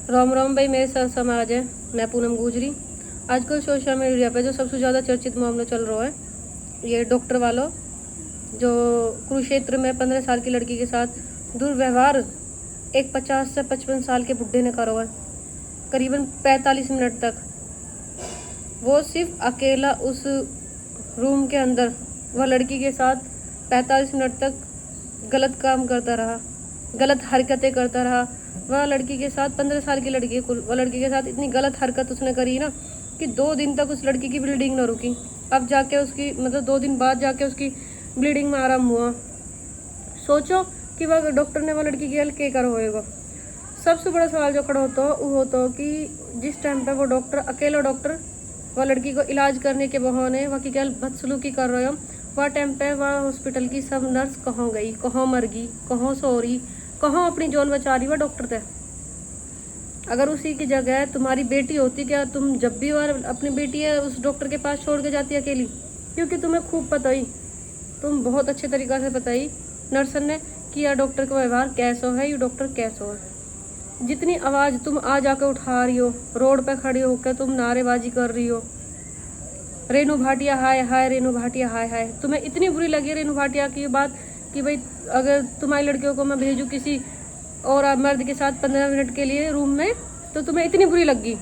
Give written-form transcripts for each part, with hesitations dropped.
राम राम भाई, मेरे साथ समाज है। मैं पूनम गुजरी। आजकल सोशल मीडिया पे जो सबसे ज़्यादा चर्चित मामला चल रहा है, ये डॉक्टर वालों जो कुरुक्षेत्र में 15 साल की लड़की के साथ दुर्व्यवहार एक 50 से 55 साल के बुढ़े ने करा है। करीबन 45 मिनट तक वो सिर्फ अकेला उस रूम के अंदर वह लड़की के साथ 45 मिनट तक गलत काम करता रहा, गलत हरकतें करता रहा। वह लड़की के साथ 15 साल की लड़की, वह लड़की के साथ इतनी गलत हरकत उसने करी ना कि 2 दिन तक उस लड़की की ब्लीडिंग ना रुकी। अब जाके उसकी 2 दिन बाद जाके उसकी ब्लीडिंग में आराम हुआ। सोचो कि वह डॉक्टर ने वह लड़की की हेल्प क्या कर होएगा। सबसे बड़ा सवाल जो खड़ा होता है वो होता है कि जिस टाइम पे वो डॉक्टर, अकेला डॉक्टर वह लड़की को इलाज करने के बहाने वह की क्या बदसलूकी कर रहे हो, वह टाइम पे वह हॉस्पिटल की सब नर्स कहाँ गई, कहाँ मर गई, कहाँ सो रही, कहाँ अपनी जान बचा रही वह डॉक्टर थे। अगर उसी की जगह तुम्हारी बेटी होती, क्या तुम जब भी और अपनी बेटी है उस डॉक्टर के पास छोड़ के जाती अकेली? क्योंकि तुम्हें खूब पता ही, तुम बहुत अच्छे तरीक़ा से पता ही नर्सन ने कि यह डॉक्टर का व्यवहार कैसा है, ये डॉक्टर कैसा है। जितनी आवाज़ तुम आ जाकर उठा रही हो, रोड पे खड़ी होकर तुम नारेबाजी कर रही हो, रेनू भाटिया हाय हाय, रेनू भाटिया हाय हाय। तुम्हें इतनी बुरी लगी रेनू भाटिया की बात कि भाई अगर तुम्हारी लड़कियों को मैं भेजूँ किसी और मर्द के साथ 15 मिनट के लिए रूम में, तो तुम्हें इतनी बुरी लगी।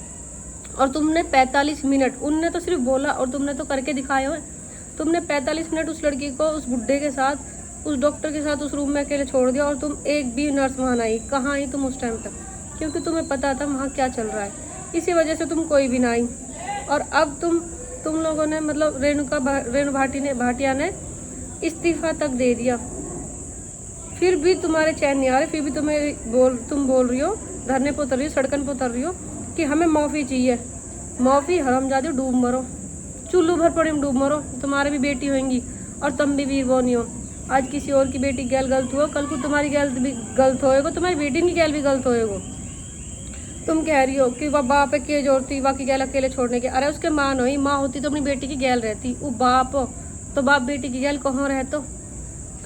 और तुमने 45 मिनट, उनने तो सिर्फ बोला और तुमने तो करके दिखाया है। तुमने 45 मिनट उस लड़की को उस बुड्ढे के साथ, उस डॉक्टर के साथ उस रूम में अकेले छोड़ दिया और तुम एक भी नर्स वहाँ आई। कहाँ आई तुम उस टाइम तक? क्योंकि तुम्हें पता था वहाँ क्या चल रहा है, इसी वजह से तुम कोई भी ना आई। और अब तुम लोगों ने रेणु भाटिया ने इस्तीफा तक दे दिया, फिर भी तुम्हारे चैन नहीं आ रहे। फिर भी तुम बोल रही हो, धरने पर उतर रही हो, सड़कन पर उतर रही हो कि हमें माफ़ी चाहिए। माफ़ी हरामजादे, डूब मरो, चुल्लू भर पड़े में डूब मरो। तुम्हारे भी बेटी होंगी और तुम भी वीर नहीं हो। आज किसी और की बेटी गैल गलत हुआ, कल को तुम्हारी गैल भी गलत होएगा, तुम्हारी बेटी की गैल भी गलत होएगा। तुम कह रही हो कि वह बाप के जोड़ती बाकी गैल अकेले छोड़ने के। अरे उसके माँ नहीं, माँ होती तो अपनी बेटी की गैल रहती। वो बाप हो तो बाप बेटी की गैल कहाँ रहते।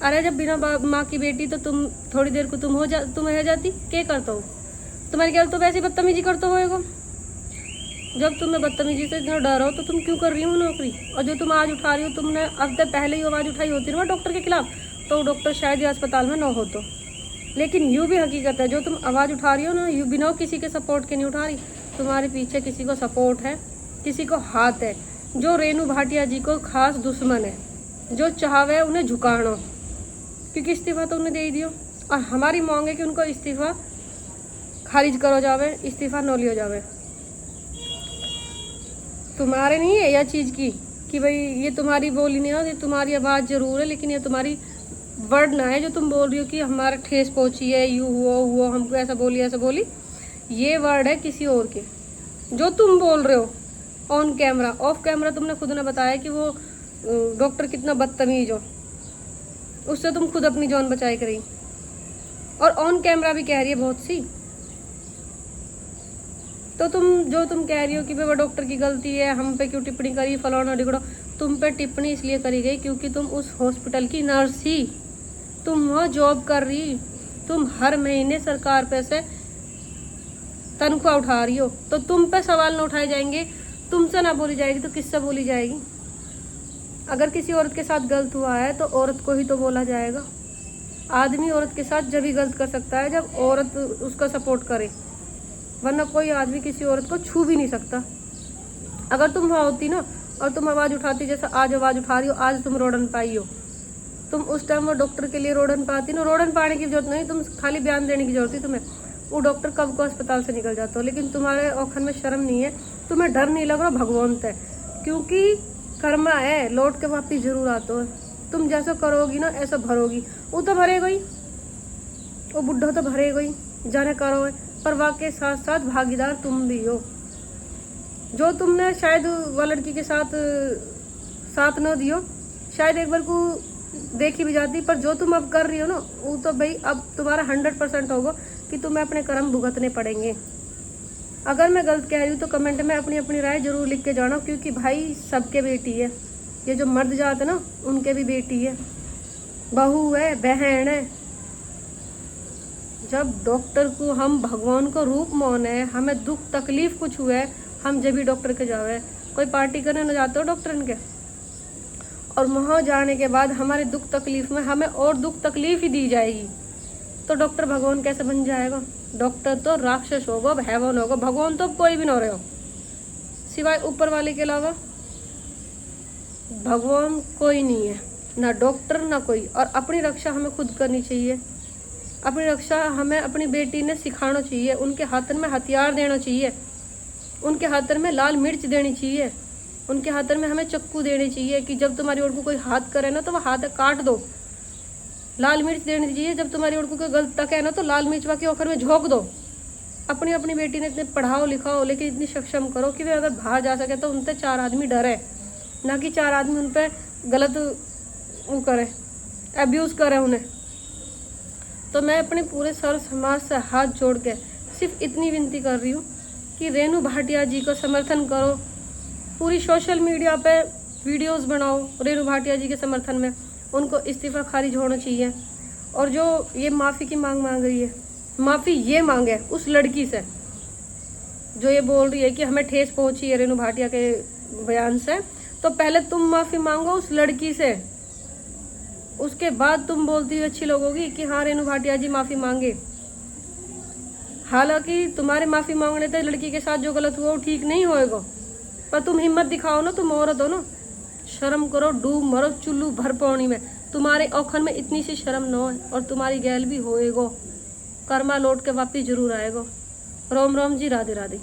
अरे जब बिना माँ की बेटी तो तुम थोड़ी देर को तुम रह जाती, क्या करता हो? तुम्हारी गैल तो वैसे बदतमीजी करते होएगा। जब तुम्हें बदतमीजी से इतना डर हो तो तुम क्यों कर रही हो नौकरी? और जो तुम आज उठा रही हो, तुमने अब तक पहले ही आवाज़ उठाई होती ना डॉक्टर के खिलाफ, तो डॉक्टर शायद ही अस्पताल में ना हो। तो लेकिन यूँ भी हकीकत है, जो तुम आवाज़ उठा रही हो ना, यूँ बिना किसी के सपोर्ट के नहीं उठा रही। तुम्हारे पीछे किसी को सपोर्ट है, किसी को हाथ है, जो रेणु भाटिया जी को खास दुश्मन है, जो चाहवे उन्हें झुकाना। क्योंकि इस्तीफा तो उन्हें दे ही दियो और हमारी मांग है कि उनको इस्तीफा खारिज करो जावे, इस्तीफा न लियो जावे। तुम्हारे नहीं है यह चीज़ की कि भाई ये तुम्हारी बोली नहीं है, ये तुम्हारी आवाज़ ज़रूर है, लेकिन ये तुम्हारी वर्ड ना है जो तुम बोल रही हो कि हमारा ठेस पहुंची है, यूँ हुआ हमको ऐसा बोली। ये वर्ड है किसी और के जो तुम बोल रहे हो ऑन कैमरा। ऑफ कैमरा तुमने खुद ने बताया कि वो डॉक्टर कितना बदतमीज हो, उससे तुम खुद अपनी जान बचाए करी। और ऑन कैमरा भी कह रही है बहुत सी। तो तुम कह रही हो कि भाई वो डॉक्टर की गलती है, हम पे क्यों टिप्पणी करी, फलाना ढिकड़ो। तुम पे टिप्पणी इसलिए करी गई क्योंकि तुम उस हॉस्पिटल की नर्स ही, तुम वहाँ जॉब कर रही, तुम हर महीने सरकार पे से तनख्वाह उठा रही हो। तो तुम पे सवाल न उठाए जाएंगे, तुमसे ना बोली जाएगी तो किससे बोली जाएगी? अगर किसी औरत के साथ गलत हुआ है तो औरत को ही तो बोला जाएगा। आदमी औरत के साथ जब ही गलत कर सकता है जब औरत उसका सपोर्ट करे, वरना कोई आदमी किसी औरत को छू भी नहीं सकता। अगर तुम वहाँ होती ना और तुम आवाज़ उठाती, जैसे आज आवाज़ उठा रही हो, आज तुम रोडन पाई हो, तुम उस टाइम वो डॉक्टर के लिए रोडन पाती ना। रोडन पाने की जरूरत नहीं, तुम खाली बयान देने की जरूरत है तुम्हें। वो डॉक्टर कब को अस्पताल से निकल जाता हो, लेकिन तुम्हारे औखन में शर्म नहीं है, तुम्हें डर नहीं लग रहा भगवंत है। क्योंकि कर्मा है, लौट के वापिस जरूर आता है। तुम जैसा करोगी ना ऐसा भरोगी। वो तो भरेगा ही, वो बुढ़ा तो भरेगा ही, जाने करो है। पर वाकई साथ साथ भागीदार तुम भी हो। जो तुमने शायद वह लड़की के साथ न दियो, शायद एक बार को देखी भी जाती। पर जो तुम अब कर रही हो ना, वो तो भाई अब तुम्हारा 100% होगा कि तुम्हें अपने कर्म भुगतने पड़ेंगे। अगर मैं गलत कह रही हूँ तो कमेंट में अपनी राय जरूर लिख के जाना, क्योंकि भाई सबके बेटी है। ये जो मर्द जाते ना उनके भी बेटी है, बहू है, बहन है। जब डॉक्टर को हम भगवान को रूप माने, हमें दुख तकलीफ कुछ हुए, हम जब भी डॉक्टर के जावे। कोई पार्टी करने न जाते हो डॉक्टर के, और वहाँ जाने के बाद हमारे दुख तकलीफ में हमें और दुख तकलीफ ही दी जाएगी, तो डॉक्टर भगवान कैसे बन जाएगा? डॉक्टर तो राक्षस होगा, हैवान होगा, भगवान तो कोई भी ना रहे हो सिवाय ऊपर वाले के अलावा। भगवान कोई नहीं है, ना डॉक्टर ना कोई। और अपनी रक्षा हमें खुद करनी चाहिए। अपनी रक्षा हमें अपनी बेटी ने सिखाना चाहिए। उनके हाथन में हथियार देना चाहिए, उनके हाथन में लाल मिर्च देनी चाहिए, उनके हाथन में हमें चक्कू देनी चाहिए कि जब तुम्हारी ओर को कोई हाथ करे ना तो वह हाथ काट दो। लाल मिर्च देनी चाहिए, जब तुम्हारी ओर को कोई गलत तक है ना तो लाल मिर्च के ओखर में झोंक दो। अपनी बेटी ने इतने पढ़ाओ लिखाओ, लेकिन इतनी सक्षम करो कि वे अगर बाहर जा सके तो उनसे 4 आदमी डरे, ना कि 4 आदमी उन पर गलत वो करे, अब्यूज़ करे उन्हें। तो मैं अपने पूरे सर्व समाज से हाथ जोड़ के सिर्फ इतनी विनती कर रही हूँ कि रेणु भाटिया जी को समर्थन करो। पूरी सोशल मीडिया पे वीडियोस बनाओ रेणु भाटिया जी के समर्थन में। उनको इस्तीफ़ा खारिज होना चाहिए। और जो ये माफ़ी की मांग रही है, माफ़ी ये मांगे उस लड़की से जो ये बोल रही है कि हमें ठेस पहुंची है रेणु भाटिया के बयान से। तो पहले तुम माफ़ी मांगो उस लड़की से, उसके बाद तुम बोलती हुई अच्छी लगोगी कि हाँ रेणु भाटिया जी माफ़ी मांगे। हालांकि तुम्हारे माफ़ी मांगने से लड़की के साथ जो गलत हुआ वो ठीक नहीं होएगा, पर तुम हिम्मत दिखाओ ना, तुम औरत हो ना, शर्म करो, डूब मरो चुल्लू भर पानी में। तुम्हारे औखन में इतनी सी शर्म न हो, और तुम्हारी गैल भी होएगो, कर्मा लौट के वापिस जरूर आएगा। रोम रोम जी, राधे राधे।